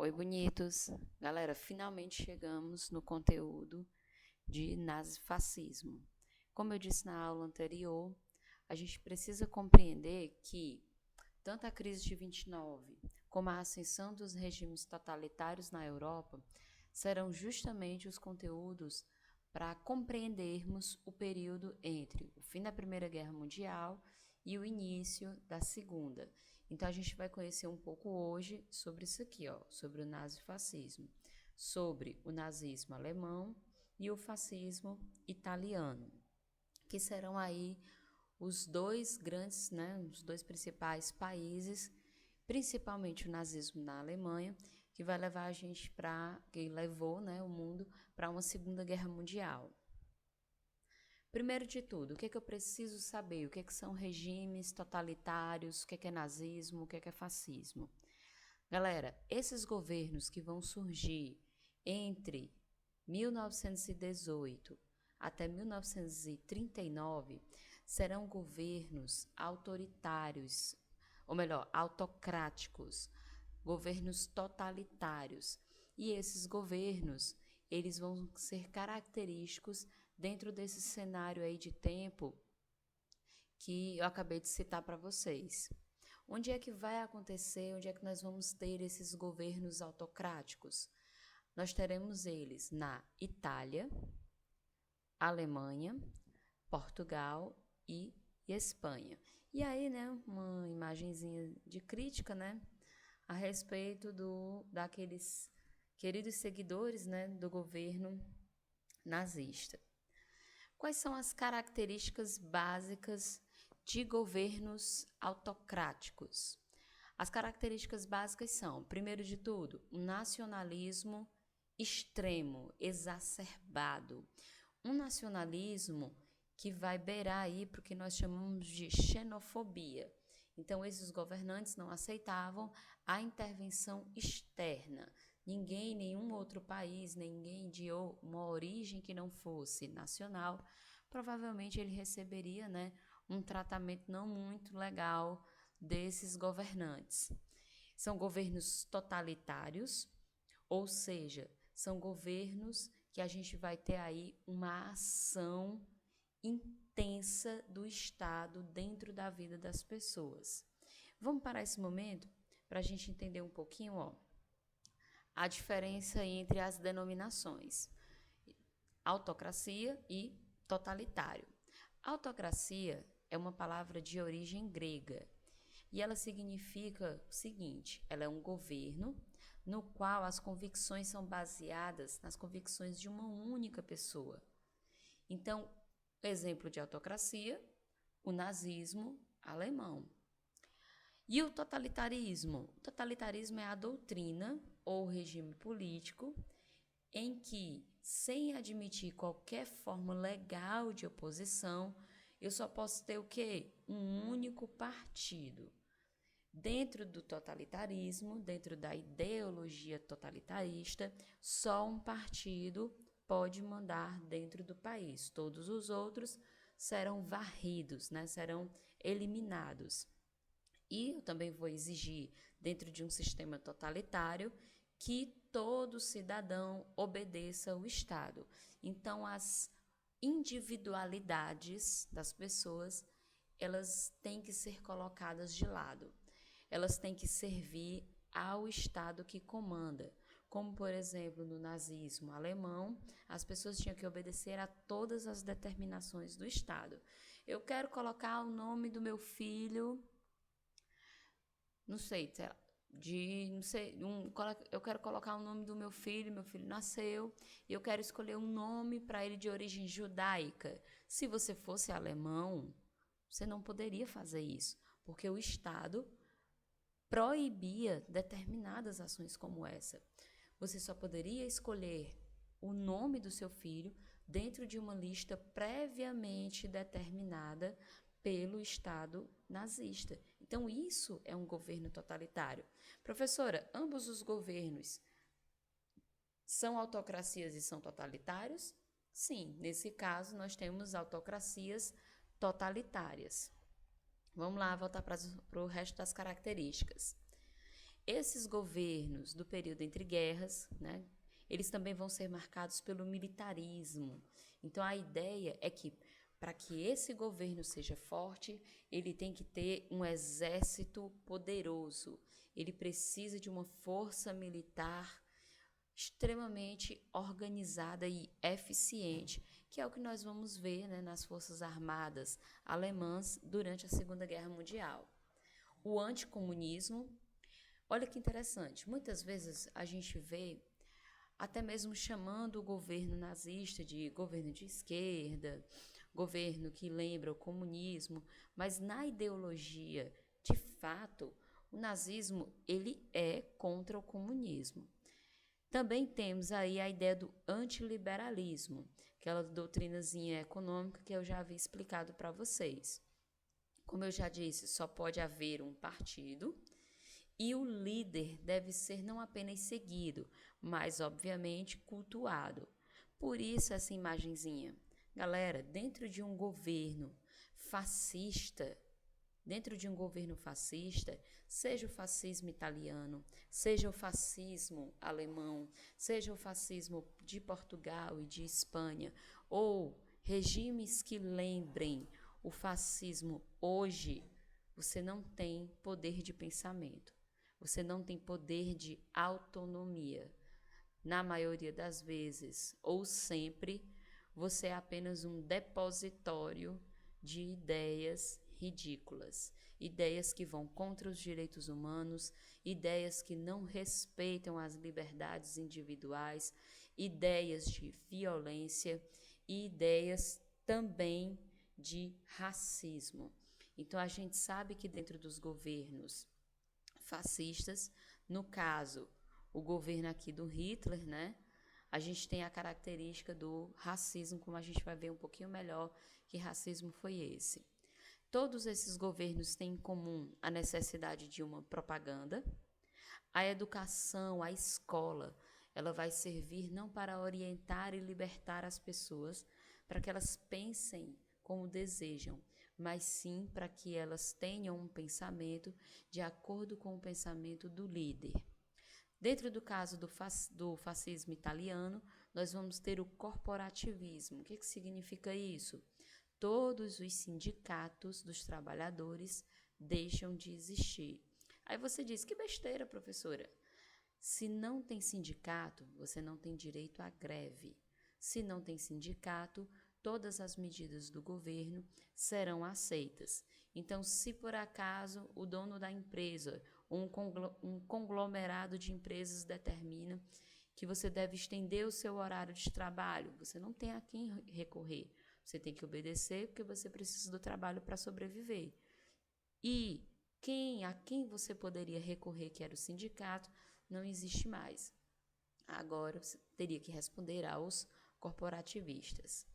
Oi, bonitos! Galera, finalmente chegamos no conteúdo de nazifascismo. Como eu disse na aula anterior, a gente precisa compreender que tanto a crise de 29 como a ascensão dos regimes totalitários na Europa serão justamente os conteúdos para compreendermos o período entre o fim da Primeira Guerra Mundial e o início da Segunda. Então a gente vai conhecer um pouco hoje sobre isso aqui, ó, sobre o nazifascismo, sobre o nazismo alemão e o fascismo italiano, que serão aí os dois grandes, né, os dois principais países, principalmente o nazismo na Alemanha, que vai levar a gente para, que levou, né, o mundo para uma Segunda Guerra Mundial. Primeiro de tudo, o que é que eu preciso saber? O que é que são regimes totalitários? O que é nazismo? O que é fascismo? Galera, esses governos que vão surgir entre 1918 até 1939 serão governos autoritários, ou melhor, autocráticos, governos totalitários. E esses governos, eles vão ser característicos dentro desse cenário aí de tempo que eu acabei de citar para vocês. Onde é que vai acontecer, onde é que nós vamos ter esses governos autocráticos? Nós teremos eles na Itália, Alemanha, Portugal e Espanha. E aí, né, uma imagenzinha de crítica, né, a respeito daqueles queridos seguidores, né, do governo nazista. Quais são as características básicas de governos autocráticos? As características básicas são, primeiro de tudo, um nacionalismo extremo, exacerbado. Um nacionalismo que vai beirar aí para o que nós chamamos de xenofobia. Então, esses governantes não aceitavam a intervenção externa. Ninguém, nenhum outro país, ninguém de uma origem que não fosse nacional, provavelmente ele receberia, né, um tratamento não muito legal desses governantes. São governos totalitários, ou seja, são governos que a gente vai ter aí uma ação intensa do Estado dentro da vida das pessoas. Vamos parar esse momento para a gente entender um pouquinho, ó, a diferença entre as denominações autocracia e totalitário. Autocracia é uma palavra de origem grega e ela significa o seguinte: ela é um governo no qual as convicções são baseadas nas convicções de uma única pessoa. Então, exemplo de autocracia, o nazismo alemão. E o totalitarismo? O totalitarismo é a doutrina ou regime político em que, sem admitir qualquer forma legal de oposição, eu só posso ter o quê? Um único partido. Dentro do totalitarismo, dentro da ideologia totalitarista, só um partido pode mandar dentro do país. Todos os outros serão varridos, né? Serão eliminados. E eu também vou exigir, dentro de um sistema totalitário, que todo cidadão obedeça ao Estado. Então, as individualidades das pessoas, elas têm que ser colocadas de lado. Elas têm que servir ao Estado que comanda. Como, por exemplo, no nazismo alemão, as pessoas tinham que obedecer a todas as determinações do Estado. Eu quero colocar o nome do meu filho, não sei, eu quero colocar o nome do meu filho nasceu, e eu quero escolher um nome para ele de origem judaica. Se você fosse alemão, você não poderia fazer isso, porque o Estado proibia determinadas ações como essa. Você só poderia escolher o nome do seu filho dentro de uma lista previamente determinada pelo Estado nazista. Então, isso é um governo totalitário. Professora, ambos os governos são autocracias e são totalitários? Sim, nesse caso nós temos autocracias totalitárias. Vamos lá, voltar para o resto das características. Esses governos do período entre guerras, né, eles também vão ser marcados pelo militarismo. Então, a ideia é que, para que esse governo seja forte, ele tem que ter um exército poderoso. Ele precisa de uma força militar extremamente organizada e eficiente, que é o que nós vamos ver, né, nas Forças Armadas alemãs durante a Segunda Guerra Mundial. O anticomunismo, olha que interessante, muitas vezes a gente vê até mesmo chamando o governo nazista de governo de esquerda, governo que lembra o comunismo, mas na ideologia, de fato, o nazismo ele é contra o comunismo. Também temos aí a ideia do antiliberalismo, aquela doutrinazinha econômica que eu já havia explicado para vocês. Como eu já disse, só pode haver um partido e o líder deve ser não apenas seguido, mas obviamente cultuado. Por isso essa imagenzinha. Galera, fascista, dentro de um governo fascista, seja o fascismo italiano, seja o fascismo alemão, seja o fascismo de Portugal e de Espanha, ou regimes que lembrem o fascismo hoje, você não tem poder de pensamento, você não tem poder de autonomia. Na maioria das vezes, ou sempre, você é apenas um depositório de ideias ridículas, ideias que vão contra os direitos humanos, ideias que não respeitam as liberdades individuais, ideias de violência e ideias também de racismo. Então, a gente sabe que dentro dos governos fascistas, no caso, o governo aqui do Hitler, né? A gente tem a característica do racismo, como a gente vai ver um pouquinho melhor que racismo foi esse. Todos esses governos têm em comum a necessidade de uma propaganda. A educação, a escola, ela vai servir não para orientar e libertar as pessoas, para que elas pensem como desejam, mas sim para que elas tenham um pensamento de acordo com o pensamento do líder. Dentro do caso do fascismo italiano, nós vamos ter o corporativismo. O que significa isso? Todos os sindicatos dos trabalhadores deixam de existir. Aí você diz, que besteira, professora. Se não tem sindicato, você não tem direito à greve. Se não tem sindicato, todas as medidas do governo serão aceitas. Então, se por acaso o dono da empresa, um conglomerado de empresas determina que você deve estender o seu horário de trabalho, você não tem a quem recorrer. Você tem que obedecer porque você precisa do trabalho para sobreviver. E a quem você poderia recorrer, que era o sindicato, não existe mais. Agora você teria que responder aos corporativistas.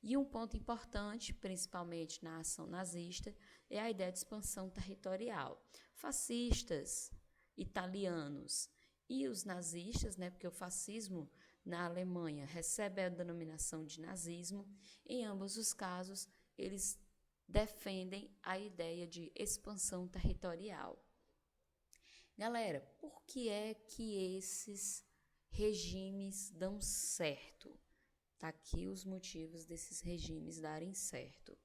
E um ponto importante, principalmente na ação nazista, é a ideia de expansão territorial. Fascistas, italianos e os nazistas, né, porque o fascismo na Alemanha recebe a denominação de nazismo, em ambos os casos, eles defendem a ideia de expansão territorial. Galera, por que é que esses regimes dão certo? Tá aqui os motivos desses regimes darem certo.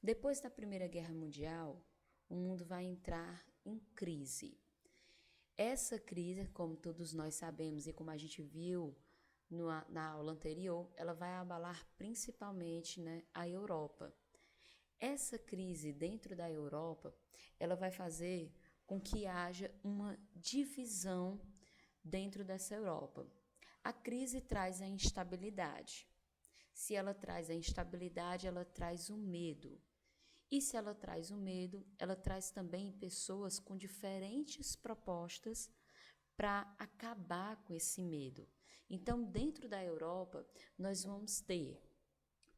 Depois da Primeira Guerra Mundial, o mundo vai entrar em crise. Essa crise, como todos nós sabemos e como a gente viu na aula anterior, ela vai abalar principalmente, né, a Europa. Essa crise dentro da Europa, ela vai fazer com que haja uma divisão dentro dessa Europa. A crise traz a instabilidade. Se ela traz a instabilidade, ela traz o medo. E se ela traz o medo, ela traz também pessoas com diferentes propostas para acabar com esse medo. Então, dentro da Europa, nós vamos ter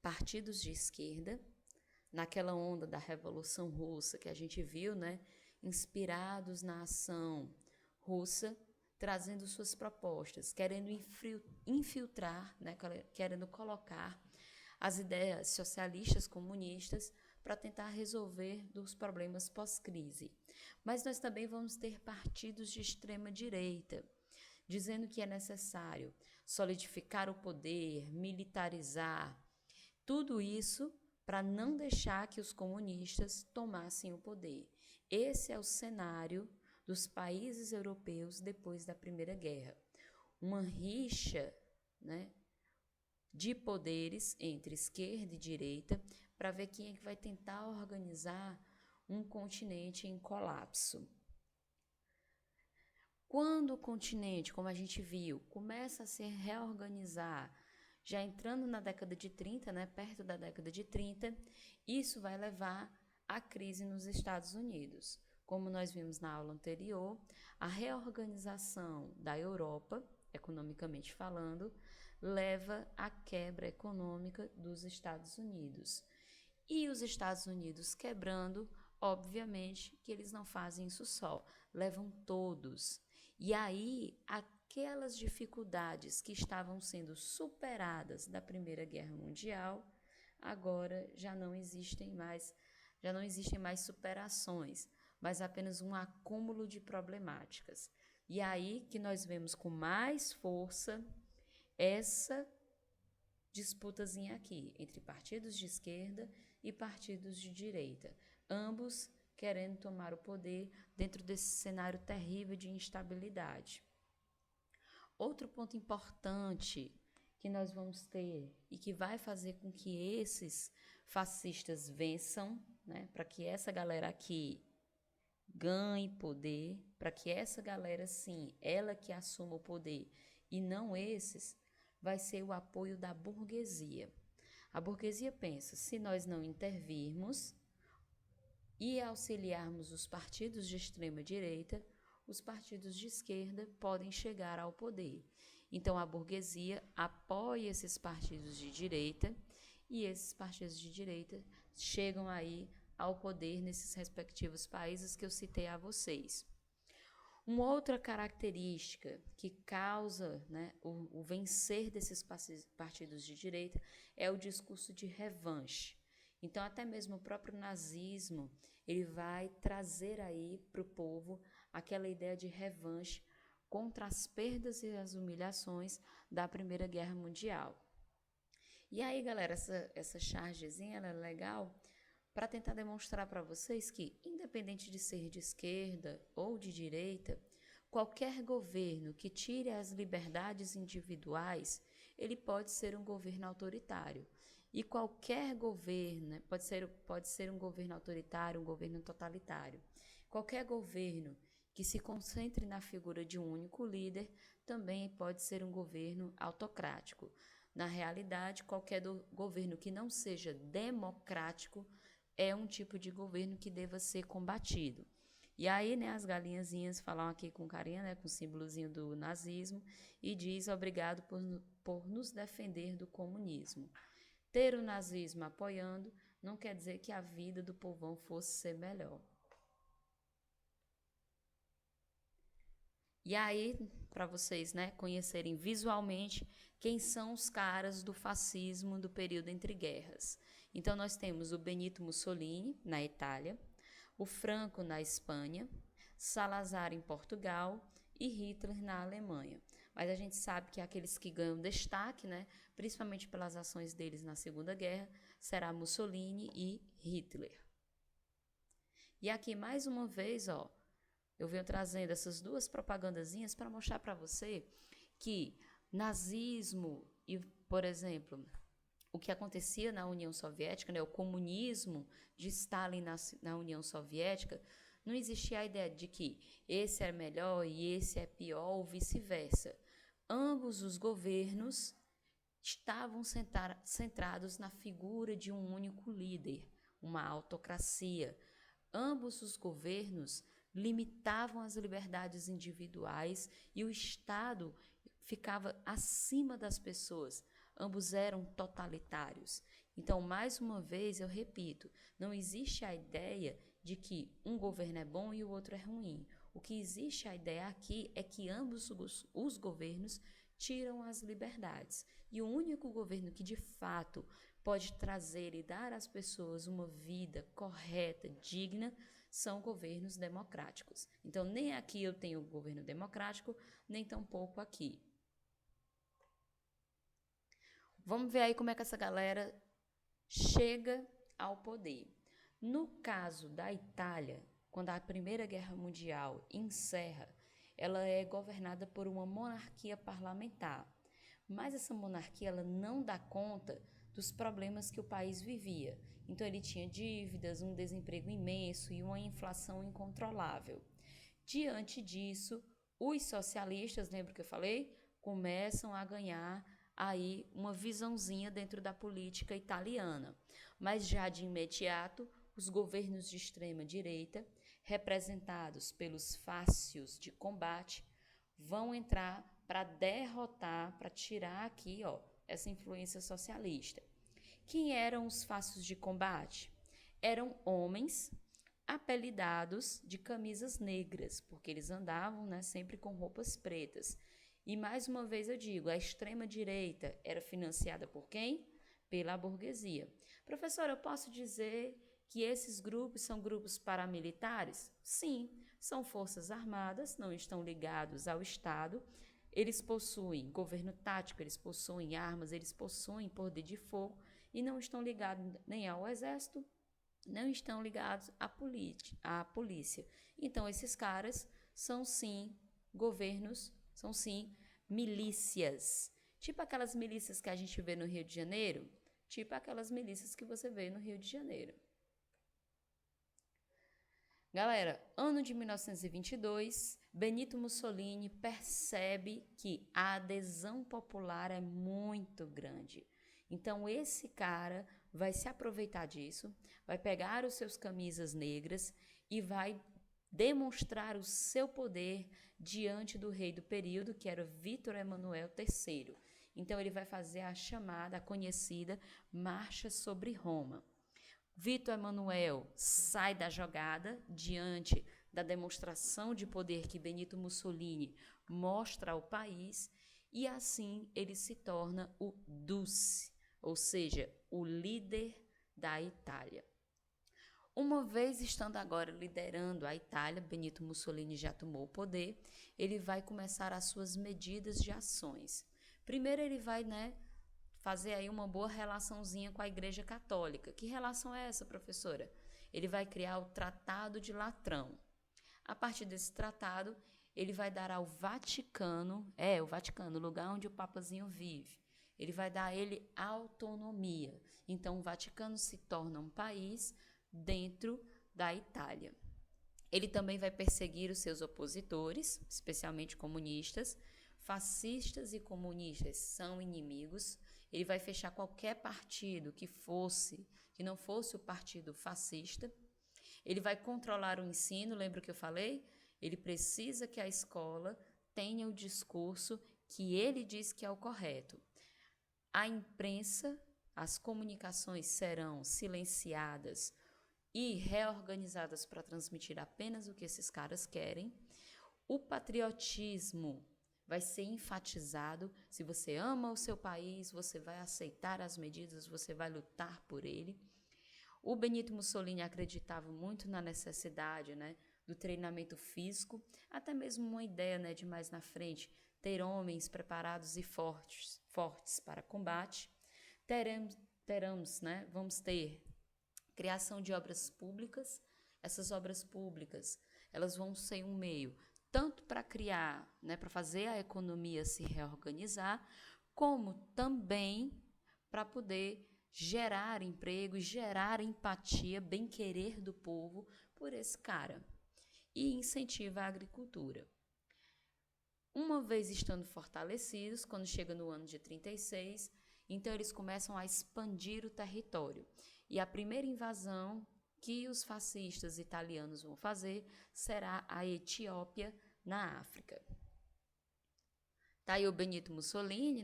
partidos de esquerda, naquela onda da Revolução Russa que a gente viu, né, inspirados na ação russa, trazendo suas propostas, querendo infiltrar, né, querendo colocar as ideias socialistas comunistas para tentar resolver dos problemas pós-crise. Mas nós também vamos ter partidos de extrema direita, dizendo que é necessário solidificar o poder, militarizar, tudo isso para não deixar que os comunistas tomassem o poder. Esse é o cenário dos países europeus depois da Primeira Guerra. Uma rixa, né, de poderes entre esquerda e direita para ver quem é que vai tentar organizar um continente em colapso. Quando o continente, como a gente viu, começa a se reorganizar, já entrando na década de 30, né, perto da década de 30, isso vai levar à crise nos Estados Unidos. Como nós vimos na aula anterior, a reorganização da Europa, economicamente falando, leva à quebra econômica dos Estados Unidos. E os Estados Unidos quebrando, obviamente que eles não fazem isso só, levam todos. E aí, aquelas dificuldades que estavam sendo superadas da Primeira Guerra Mundial, agora já não existem mais superações, mas apenas um acúmulo de problemáticas. E aí que nós vemos com mais força essa disputazinha aqui entre partidos de esquerda e partidos de direita, ambos querendo tomar o poder dentro desse cenário terrível de instabilidade. Outro ponto importante que nós vamos ter e que vai fazer com que esses fascistas vençam, né, para que essa galera aqui ganhe poder, para que essa galera, sim, ela que assuma o poder e não esses, vai ser o apoio da burguesia. A burguesia pensa, se nós não intervirmos e auxiliarmos os partidos de extrema direita, os partidos de esquerda podem chegar ao poder. Então, a burguesia apoia esses partidos de direita e esses partidos de direita chegam aí ao poder nesses respectivos países que eu citei a vocês. Uma outra característica que causa, né, o vencer desses partidos de direita é o discurso de revanche. Então, até mesmo o próprio nazismo, ele vai trazer aí para o povo aquela ideia de revanche contra as perdas e as humilhações da Primeira Guerra Mundial. E aí, galera, essa chargezinha ela é legal para tentar demonstrar para vocês que, independente de ser de esquerda ou de direita, qualquer governo que tire as liberdades individuais, ele pode ser um governo autoritário. E qualquer governo, né, pode ser um governo autoritário, um governo totalitário. Qualquer governo que se concentre na figura de um único líder também pode ser um governo autocrático. Na realidade, qualquer governo que não seja democrático é um tipo de governo que deva ser combatido. E aí, né, as galinhazinhas falam aqui com carinha, né, com o símbolozinho do nazismo, e diz obrigado por nos defender do comunismo. Ter o nazismo apoiando não quer dizer que a vida do povão fosse ser melhor. E aí, para vocês, né, conhecerem visualmente quem são os caras do fascismo do período entre guerras. Então, nós temos o Benito Mussolini, na Itália, o Franco, na Espanha, Salazar, em Portugal e Hitler, na Alemanha. Mas a gente sabe que aqueles que ganham destaque, né, principalmente pelas ações deles na Segunda Guerra, será Mussolini e Hitler. E aqui, mais uma vez, ó, eu venho trazendo essas duas propagandazinhas para mostrar para você que nazismo e, por exemplo, o que acontecia na União Soviética, né, o comunismo de Stalin na União Soviética, não existia a ideia de que esse é melhor e esse é pior ou vice-versa. Ambos os governos estavam centrados na figura de um único líder, uma autocracia. Ambos os governos limitavam as liberdades individuais e o Estado ficava acima das pessoas. Ambos eram totalitários. Então, mais uma vez, eu repito, não existe a ideia de que um governo é bom e o outro é ruim. O que existe a ideia aqui é que ambos os governos tiram as liberdades. E o único governo que, de fato, pode trazer e dar às pessoas uma vida correta, digna, são governos democráticos. Então, nem aqui eu tenho governo democrático, nem tampouco aqui. Vamos ver aí como é que essa galera chega ao poder. No caso da Itália, quando a Primeira Guerra Mundial encerra, ela é governada por uma monarquia parlamentar. Mas essa monarquia ela não dá conta dos problemas que o país vivia. Então ele tinha dívidas, um desemprego imenso e uma inflação incontrolável. Diante disso, os socialistas, lembra que eu falei? Começam a ganhar aí uma visãozinha dentro da política italiana. Mas já de imediato, os governos de extrema direita, representados pelos fácios de combate, vão entrar para derrotar, para tirar aqui, essa influência socialista. Quem eram os fácios de combate? Eram homens apelidados de camisas negras, porque eles andavam, né, sempre com roupas pretas. E mais uma vez eu digo, a extrema-direita era financiada por quem? Pela burguesia. Professora, eu posso dizer que esses grupos são grupos paramilitares? Sim, são forças armadas, não estão ligados ao Estado. Eles possuem governo tático, eles possuem armas, eles possuem poder de fogo e não estão ligados nem ao exército, não estão ligados à polícia. Então, esses caras são sim governos, são sim milícias. Tipo aquelas milícias que a gente vê no Rio de Janeiro, tipo aquelas milícias que você vê no Rio de Janeiro. Galera, ano de 1922, Benito Mussolini percebe que a adesão popular é muito grande. Então, esse cara vai se aproveitar disso, vai pegar os seus camisas negras e vai demonstrar o seu poder diante do rei do período, que era Vítor Emanuel III. Então, ele vai fazer a chamada, a conhecida Marcha sobre Roma. Vítor Emanuel sai da jogada diante da demonstração de poder que Benito Mussolini mostra ao país e assim ele se torna o Duce, ou seja, o líder da Itália. Uma vez estando agora liderando a Itália, Benito Mussolini já tomou o poder, ele vai começar as suas medidas de ações. Primeiro ele vai, fazer aí uma boa relaçãozinha com a Igreja Católica. Que relação é essa, professora? Ele vai criar o Tratado de Latrão. A partir desse tratado, ele vai dar ao Vaticano, o Vaticano, o lugar onde o papazinho vive, ele vai dar a ele autonomia. Então, o Vaticano se torna um país dentro da Itália. Ele também vai perseguir os seus opositores, especialmente comunistas. Fascistas e comunistas são inimigos. Ele vai fechar qualquer partido que não fosse o partido fascista. Ele vai controlar o ensino, lembra que eu falei? Ele precisa que a escola tenha o discurso que ele diz que é o correto. A imprensa, as comunicações serão silenciadas e reorganizadas para transmitir apenas o que esses caras querem. O patriotismo vai ser enfatizado. Se você ama o seu país, você vai aceitar as medidas, você vai lutar por ele. O Benito Mussolini acreditava muito na necessidade, do treinamento físico, até mesmo uma ideia, de mais na frente, ter homens preparados e fortes para combate. Vamos ter criação de obras públicas. Essas obras públicas, elas vão ser um meio tanto para criar, para fazer a economia se reorganizar, como também para poder gerar emprego e gerar empatia, bem-querer do povo por esse cara. E incentiva a agricultura. Uma vez estando fortalecidos, quando chega no ano de 36, então eles começam a expandir o território. E a primeira invasão que os fascistas italianos vão fazer será a Etiópia, na África. Tá aí o Benito Mussolini,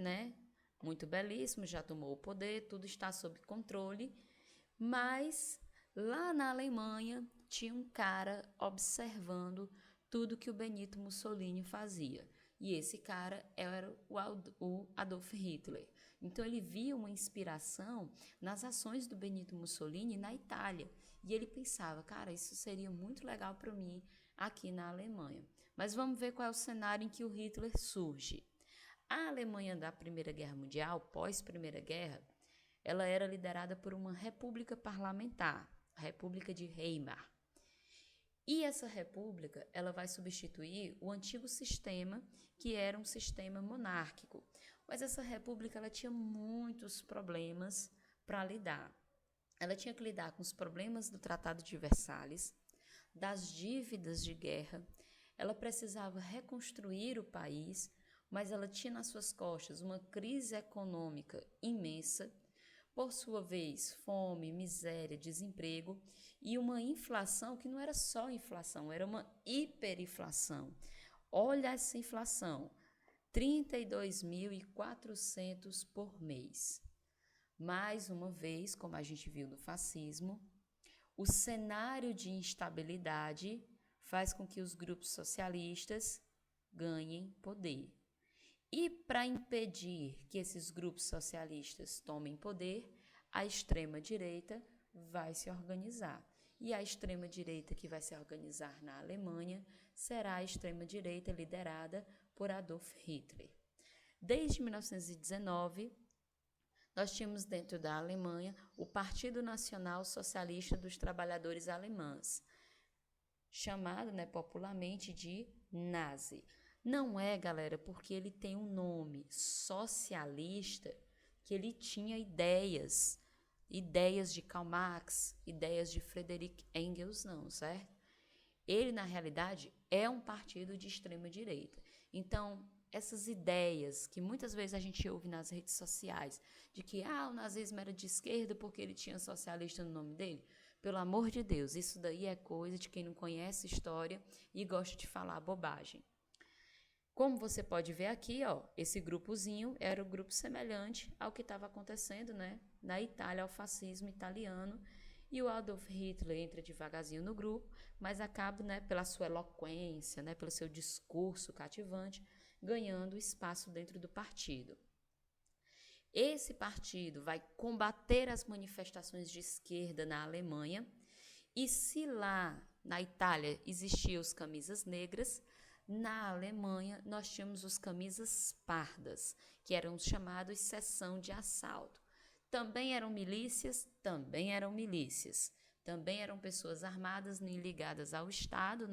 muito belíssimo, já tomou o poder, tudo está sob controle, mas lá na Alemanha tinha um cara observando tudo que o Benito Mussolini fazia. E esse cara era o Adolf Hitler. Então ele via uma inspiração nas ações do Benito Mussolini na Itália. E ele pensava, cara, isso seria muito legal para mim aqui na Alemanha. Mas vamos ver qual é o cenário em que o Hitler surge. A Alemanha da Primeira Guerra Mundial, pós-Primeira Guerra, ela era liderada por uma república parlamentar, a República de Weimar. E essa república, ela vai substituir o antigo sistema, que era um sistema monárquico. Mas essa república, ela tinha muitos problemas para lidar. Ela tinha que lidar com os problemas do Tratado de Versalhes, das dívidas de guerra, ela precisava reconstruir o país, mas ela tinha nas suas costas uma crise econômica imensa, por sua vez, fome, miséria, desemprego e uma inflação que não era só inflação, era uma hiperinflação. Olha essa inflação, 32.400 por mês. Mais uma vez, como a gente viu no fascismo, o cenário de instabilidade faz com que os grupos socialistas ganhem poder. E para impedir que esses grupos socialistas tomem poder, a extrema-direita vai se organizar. E a extrema-direita que vai se organizar na Alemanha será a extrema-direita liderada por Adolf Hitler. Desde 1919, nós tínhamos dentro da Alemanha o Partido Nacional Socialista dos Trabalhadores Alemães, chamado, popularmente de Nazi. Não é, galera, porque ele tem um nome socialista que ele tinha ideias de Karl Marx, ideias de Friedrich Engels, não, certo? Ele, na realidade, é um partido de extrema-direita. Então, essas ideias que muitas vezes a gente ouve nas redes sociais, de que o nazismo era de esquerda porque ele tinha socialista no nome dele, pelo amor de Deus, isso daí é coisa de quem não conhece história e gosta de falar bobagem. Como você pode ver aqui, esse grupozinho era um grupo semelhante ao que estava acontecendo, na Itália, ao fascismo italiano, e o Adolf Hitler entra devagarzinho no grupo, mas acaba, pela sua eloquência, pelo seu discurso cativante, ganhando espaço dentro do partido. Esse partido vai combater as manifestações de esquerda na Alemanha, e se lá na Itália existiam os camisas negras, na Alemanha nós tínhamos os camisas pardas, que eram chamados seção de assalto. Também eram milícias, também eram pessoas armadas, nem ligadas ao Estado,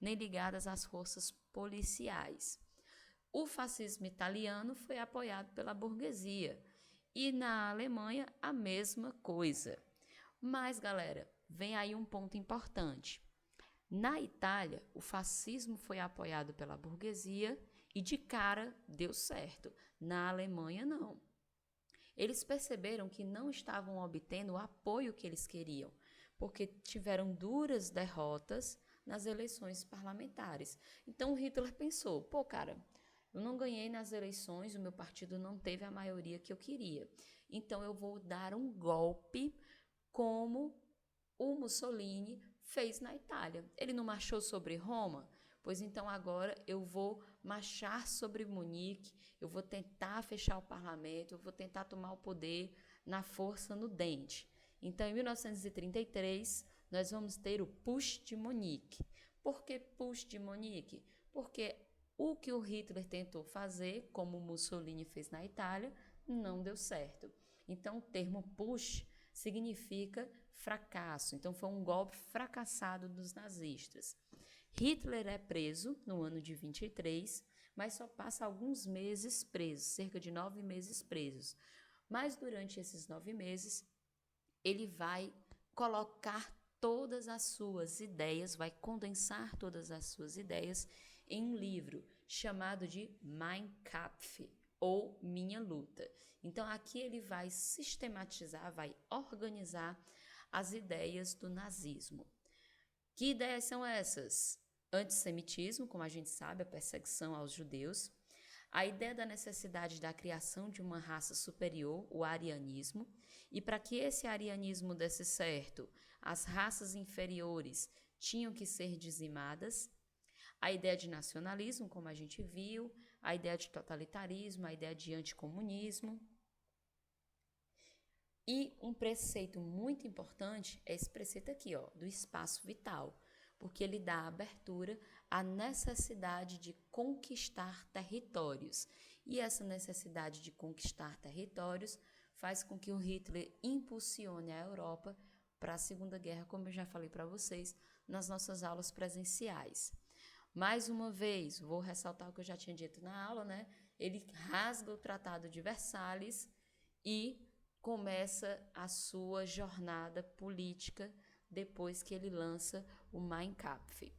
nem ligadas às forças policiais. O fascismo italiano foi apoiado pela burguesia e na Alemanha a mesma coisa. Mas, galera, vem aí um ponto importante. Na Itália, o fascismo foi apoiado pela burguesia e de cara deu certo. Na Alemanha, não. Eles perceberam que não estavam obtendo o apoio que eles queriam, porque tiveram duras derrotas nas eleições parlamentares. Então, Hitler pensou, eu não ganhei nas eleições, o meu partido não teve a maioria que eu queria. Então, eu vou dar um golpe como o Mussolini fez na Itália. Ele não marchou sobre Roma? Pois então agora eu vou marchar sobre Munique, eu vou tentar fechar o parlamento, eu vou tentar tomar o poder na força no dente. Então, em 1933, nós vamos ter o Putsch de Munique. Por que Putsch de Munique? Porque o que o Hitler tentou fazer, como o Mussolini fez na Itália, não deu certo. Então, o termo Putsch significa fracasso. Então, foi um golpe fracassado dos nazistas. Hitler é preso no ano de 23, mas só passa alguns meses preso, cerca de 9 meses presos. Mas durante esses 9 meses, ele vai colocar todas as suas ideias, vai condensar todas as suas ideias em um livro chamado de Mein Kampf, ou Minha Luta. Então, aqui ele vai sistematizar, vai organizar as ideias do nazismo. Que ideias são essas? Antissemitismo, como a gente sabe, a perseguição aos judeus. A ideia da necessidade da criação de uma raça superior, o arianismo. E para que esse arianismo desse certo, as raças inferiores tinham que ser dizimadas. A ideia de nacionalismo, como a gente viu, a ideia de totalitarismo, a ideia de anticomunismo. E um preceito muito importante é esse preceito aqui, ó, do espaço vital, porque ele dá abertura à necessidade de conquistar territórios. E essa necessidade de conquistar territórios faz com que o Hitler impulsione a Europa para a Segunda Guerra, como eu já falei para vocês nas nossas aulas presenciais. Mais uma vez, vou ressaltar o que eu já tinha dito na aula, né? Ele rasga o Tratado de Versalhes e começa a sua jornada política depois que ele lança o Mein Kampf.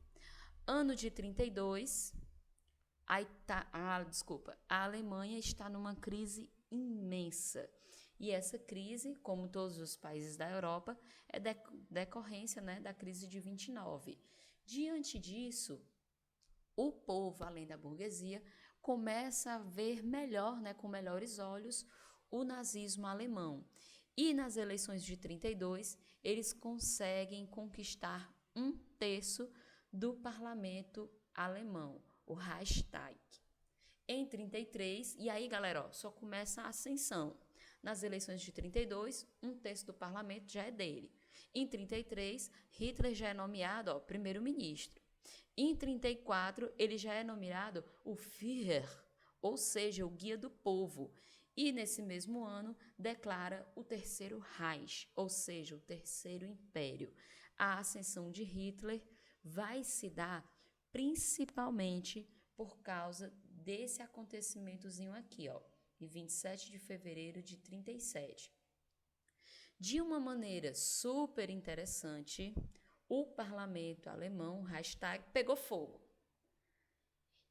Ano de 32, a Alemanha está numa crise imensa. E essa crise, como todos os países da Europa, é decorrência, né, da crise de 29. Diante disso, o povo, além da burguesia, começa a ver melhor, né, com melhores olhos, o nazismo alemão. E nas eleições de 32, eles conseguem conquistar 1/3 do parlamento alemão, o Reichstag. Em 33, e aí, galera, ó, só começa a ascensão. Nas eleições de 32, 1/3 do parlamento já é dele. Em 33, Hitler já é nomeado primeiro-ministro. Em 34, ele já é nomeado o Führer, ou seja, o guia do povo. E nesse mesmo ano, declara o Terceiro Reich, ou seja, o Terceiro Império. A ascensão de Hitler vai se dar principalmente por causa desse acontecimentozinho aqui, ó, em 27 de fevereiro de 37. De uma maneira super interessante, o parlamento alemão, Reichstag, pegou fogo.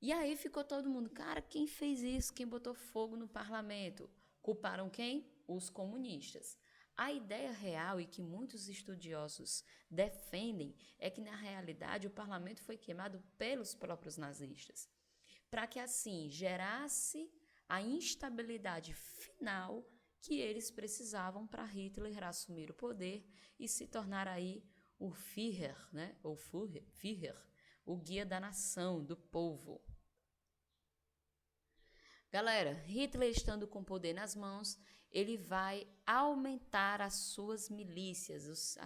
E aí ficou todo mundo, cara, quem fez isso? Quem botou fogo no parlamento? Culparam quem? Os comunistas. A ideia real e que muitos estudiosos defendem é que, na realidade, o parlamento foi queimado pelos próprios nazistas, para que assim gerasse a instabilidade final que eles precisavam para Hitler assumir o poder e se tornar aí o Führer, né? Ou Führer, o guia da nação, do povo. Galera, Hitler estando com poder nas mãos, ele vai aumentar as suas milícias, os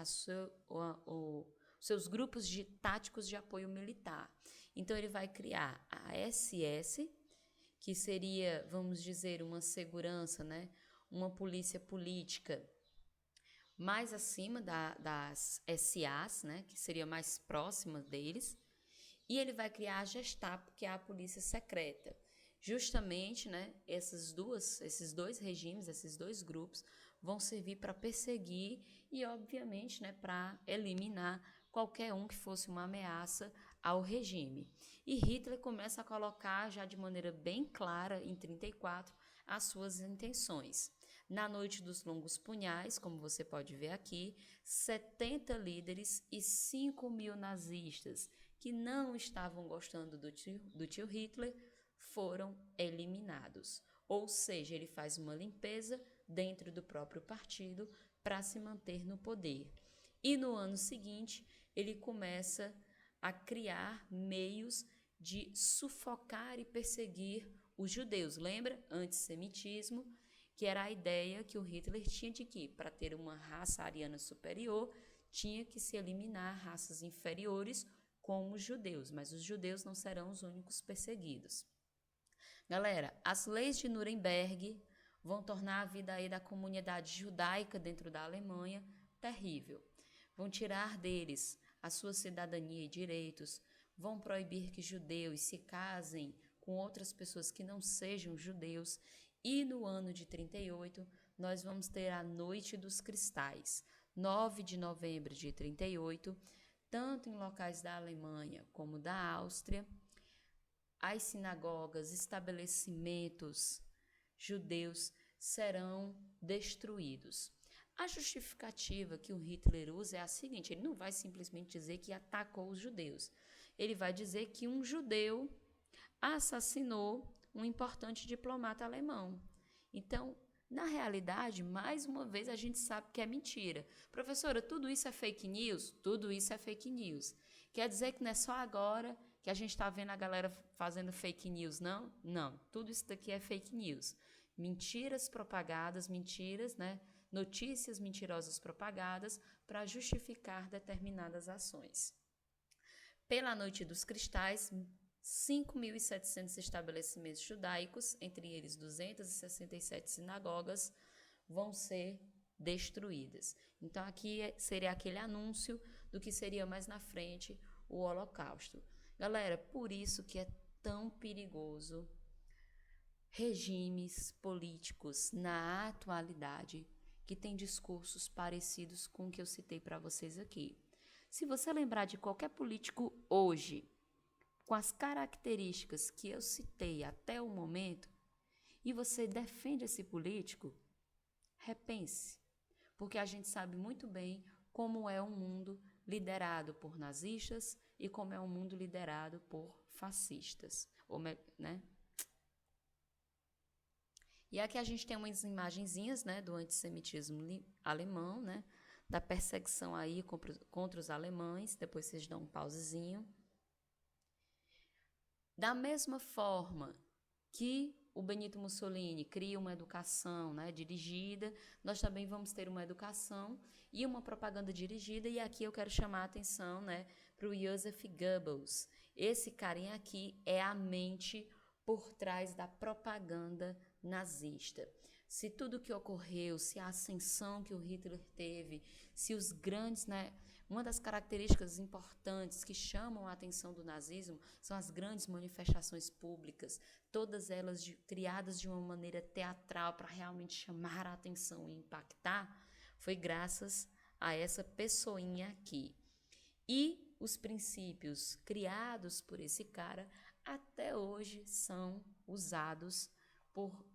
seus grupos táticos de apoio militar. Então, ele vai criar a SS, que seria, vamos dizer, uma segurança, né? Uma polícia política mais acima das SAs, né? Que seria mais próxima deles. E ele vai criar a Gestapo, que é a polícia secreta. Justamente, né, esses dois regimes, esses dois grupos, vão servir para perseguir e, obviamente, né, para eliminar qualquer um que fosse uma ameaça ao regime. E Hitler começa a colocar, já de maneira bem clara, em 34, as suas intenções. Na Noite dos Longos Punhais, como você pode ver aqui, 70 líderes e 5.000 nazistas que não estavam gostando do tio Hitler foram eliminados. Ou seja, ele faz uma limpeza dentro do próprio partido para se manter no poder. E no ano seguinte, ele começa a criar meios de sufocar e perseguir os judeus. Lembra? Antissemitismo, que era a ideia que o Hitler tinha de que, para ter uma raça ariana superior, tinha que se eliminar raças inferiores, como os judeus, mas os judeus não serão os únicos perseguidos. Galera, as leis de Nuremberg vão tornar a vida aí da comunidade judaica dentro da Alemanha terrível. Vão tirar deles a sua cidadania e direitos, vão proibir que judeus se casem com outras pessoas que não sejam judeus. E no ano de 38, nós vamos ter a Noite dos Cristais, 9 de novembro de 38, tanto em locais da Alemanha como da Áustria, as sinagogas, estabelecimentos judeus serão destruídos. A justificativa que o Hitler usa é a seguinte: ele não vai simplesmente dizer que atacou os judeus. Ele vai dizer que um judeu assassinou um importante diplomata alemão. Então, na realidade, mais uma vez a gente sabe que é mentira. Professora, tudo isso é fake news? Tudo isso é fake news. Quer dizer que não é só agora que que a gente está vendo a galera fazendo fake news, não? Não, tudo isso daqui é fake news. Mentiras propagadas, mentiras, né? Notícias mentirosas propagadas para justificar determinadas ações. Pela Noite dos Cristais, 5.700 estabelecimentos judaicos, entre eles 267 sinagogas, vão ser destruídas. Então, aqui seria aquele anúncio do que seria mais na frente o Holocausto. Galera, por isso que é tão perigoso regimes políticos na atualidade que têm discursos parecidos com o que eu citei para vocês aqui. Se você lembrar de qualquer político hoje, com as características que eu citei até o momento, e você defende esse político, repense, porque a gente sabe muito bem como é um mundo liderado por nazistas e como é um mundo liderado por fascistas, né? E aqui a gente tem umas imagenzinhas, né, do antissemitismo alemão, né, da perseguição aí contra os alemães. Depois vocês dão um pausezinho. Da mesma forma que o Benito Mussolini cria uma educação, né, dirigida, nós também vamos ter uma educação e uma propaganda dirigida. E aqui eu quero chamar a atenção, né, para o Joseph Goebbels. Esse carinha aqui é a mente por trás da propaganda nazista. Se tudo que ocorreu, se a ascensão que o Hitler teve, se os grandes, né, uma das características importantes que chamam a atenção do nazismo são as grandes manifestações públicas, todas elas criadas de uma maneira teatral para realmente chamar a atenção e impactar, foi graças a essa pessoinha aqui. E os princípios criados por esse cara até hoje são usados por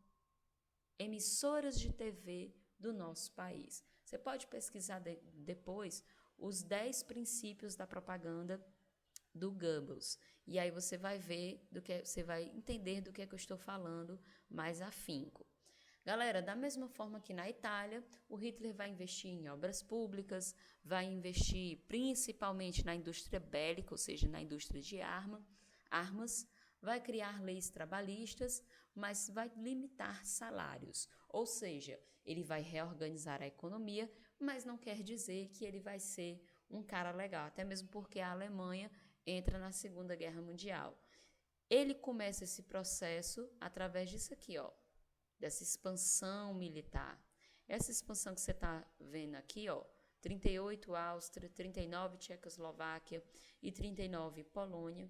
emissoras de TV do nosso país. Você pode pesquisar depois os 10 princípios da propaganda do Goebbels. E aí você vai ver, você vai entender do que é que eu estou falando mais afinco. Galera, da mesma forma que na Itália, o Hitler vai investir em obras públicas, vai investir principalmente na indústria bélica, ou seja, na indústria de armas, vai criar leis trabalhistas, mas vai limitar salários. Ou seja, ele vai reorganizar a economia, mas não quer dizer que ele vai ser um cara legal, até mesmo porque a Alemanha entra na Segunda Guerra Mundial. Ele começa esse processo através disso aqui, ó, dessa expansão militar. Essa expansão que você está vendo aqui, ó, 38 Áustria, 39 Tchecoslováquia e 39 Polônia,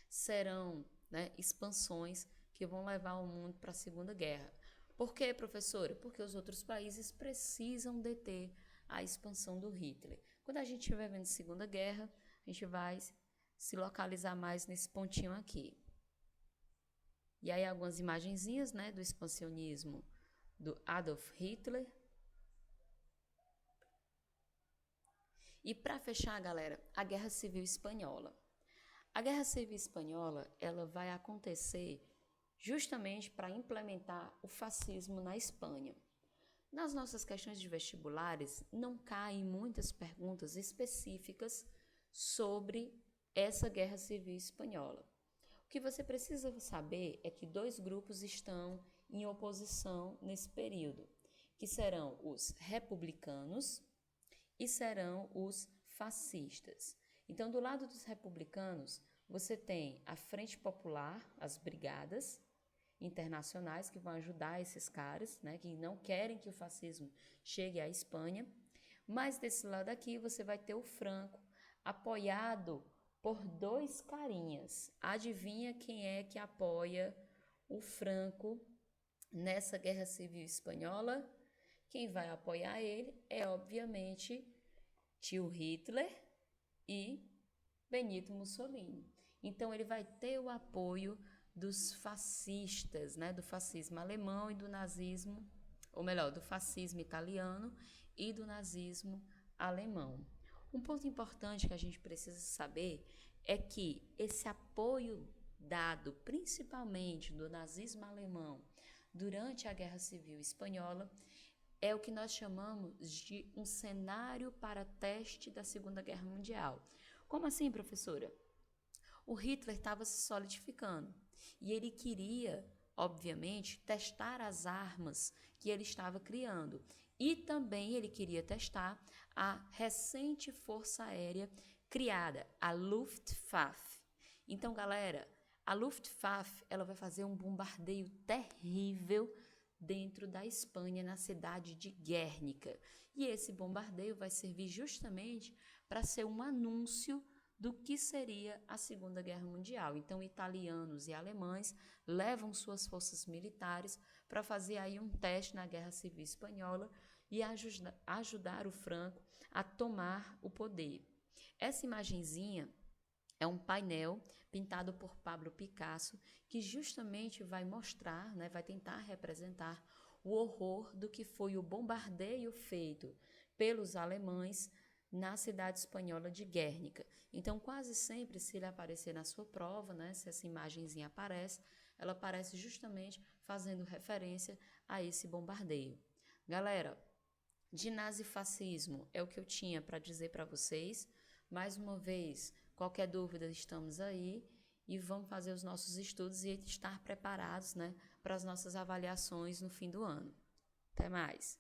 serão, né, expansões que vão levar o mundo para a Segunda Guerra. Por quê, professora? Porque os outros países precisam deter a expansão do Hitler. Quando a gente estiver vendo Segunda Guerra, a gente vai se localizar mais nesse pontinho aqui. E aí algumas imagenzinhas, né, do expansionismo do Adolf Hitler. E para fechar, galera, a Guerra Civil Espanhola. A Guerra Civil Espanhola, ela vai acontecer justamente para implementar o fascismo na Espanha. Nas nossas questões de vestibulares, não caem muitas perguntas específicas sobre essa Guerra Civil Espanhola. O que você precisa saber é que 2 grupos estão em oposição nesse período, que serão os republicanos e serão os fascistas. Então, do lado dos republicanos, você tem a Frente Popular, as brigadas internacionais que vão ajudar esses caras, né, que não querem que o fascismo chegue à Espanha. Mas desse lado aqui você vai ter o Franco, apoiado por 2 carinhas. Adivinha quem é que apoia o Franco nessa Guerra Civil Espanhola? Quem vai apoiar ele é, obviamente, tio Hitler e Benito Mussolini. Então, ele vai ter o apoio dos fascistas, né, do fascismo alemão e do nazismo, ou melhor, do fascismo italiano e do nazismo alemão. Um ponto importante que a gente precisa saber é que esse apoio dado principalmente do nazismo alemão durante a Guerra Civil Espanhola é o que nós chamamos de um cenário para teste da Segunda Guerra Mundial. Como assim, professora? o Hitler estava se solidificando e ele queria, obviamente, testar as armas que ele estava criando. E também ele queria testar a recente força aérea criada, a Luftwaffe. Então, galera, a Luftwaffe ela vai fazer um bombardeio terrível dentro da Espanha, na cidade de Guernica. E esse bombardeio vai servir justamente para ser um anúncio do que seria a Segunda Guerra Mundial. Então, italianos e alemães levam suas forças militares para fazer aí um teste na Guerra Civil Espanhola e ajudar o Franco a tomar o poder. Essa imagenzinha é um painel pintado por Pablo Picasso que justamente vai mostrar, né, vai tentar representar o horror do que foi o bombardeio feito pelos alemães na cidade espanhola de Guernica. Então, quase sempre, se ele aparecer na sua prova, né, se essa imagenzinha aparece, ela aparece justamente fazendo referência a esse bombardeio. Galera, de nazifascismo é o que eu tinha para dizer para vocês. Mais uma vez, qualquer dúvida, estamos aí e vamos fazer os nossos estudos e estar preparados, né, para as nossas avaliações no fim do ano. Até mais!